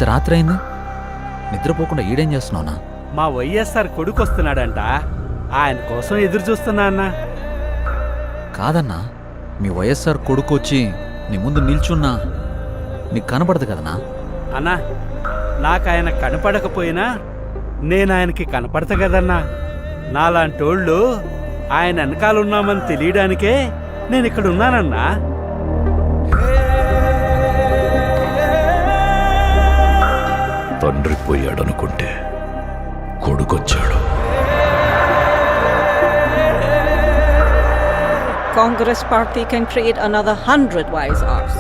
ఇంత రాత్రి అయింది, నిద్రపోకుండా ఈడేం చేస్తున్నావునా? మా వైఎస్ఆర్ కొడుకు వస్తున్నాడంట, ఆయన కోసం ఎదురు చూస్తున్నా అన్నా. కాదన్నా, మీ వైఎస్ఆర్ కొడుకు వచ్చి నీ ముందు నిల్చున్నా నీకు కనపడదు కదనా? అన్నా, నాకు ఆయన కనపడకపోయినా నేను ఆయనకి కనపడతా కదన్నా. నాలాంటోళ్ళు ఆయన వెనకాలన్నామని తెలియడానికే నేను ఇక్కడ ఉన్నానన్నా. తండ్రి పోయాడనుకుంటే కొడుకొచ్చాడు. Congress party can create another 100 wise hours.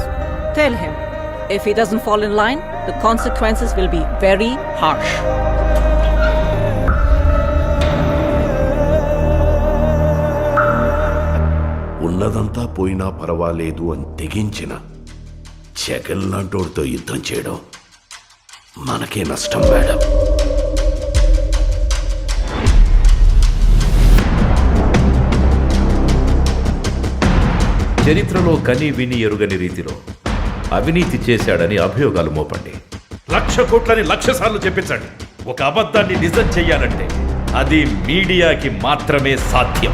Tell him, if he doesn't fall in line, the consequences will be very harsh. ఉన్నదంతా పోయినా పర్వాలేదు అని తెగించిన జగన్ లాంటోడితో యుద్ధం చేయడం మనకే నష్టం మేడం. చరిత్రలో కని విని ఎరుగని రీతిలో అవినీతి చేశాడని అభియోగాలు మోపండి. 1,00,000 కోట్లని 1,00,000 సార్లు చెప్పించండి. ఒక అబద్ధాన్ని నిజం చెయ్యాలంటే అది మీడియాకి మాత్రమే సాధ్యం.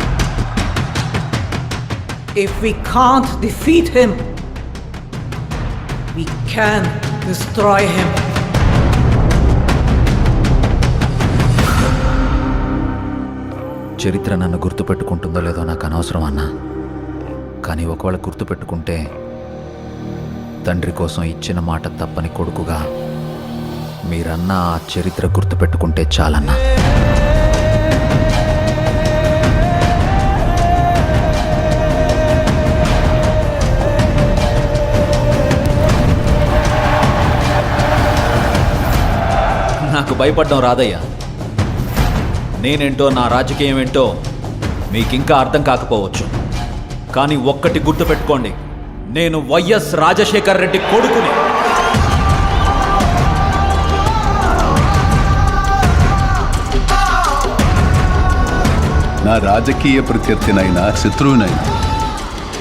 If we can't defeat him, we can destroy him. చరిత్ర నన్ను గుర్తుపెట్టుకుంటుందో లేదో నాకు అనవసరం అన్నా, కానీ ఒకవేళ గుర్తుపెట్టుకుంటే తండ్రి కోసం ఇచ్చిన మాట తప్పని కొడుకుగా మీరన్నా ఆ చరిత్ర గుర్తుపెట్టుకుంటే చాలన్నా. నాకు భయపడడం రాదయ్యా. నేనేంటో, నా రాజకీయం ఏంటో మీకింకా అర్థం కాకపోవచ్చు, కానీ ఒక్కటి గుర్తుపెట్టుకోండి, నేను వైఎస్ రాజశేఖర్ రెడ్డి కొడుకుని. నా రాజకీయ ప్రత్యర్థినైనా శత్రువునైనా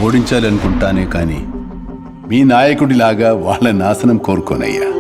ఓడించాలనుకుంటానే కానీ మీ నాయకుడిలాగా వాళ్ళ నాశనం కోరుకోనయ్యా.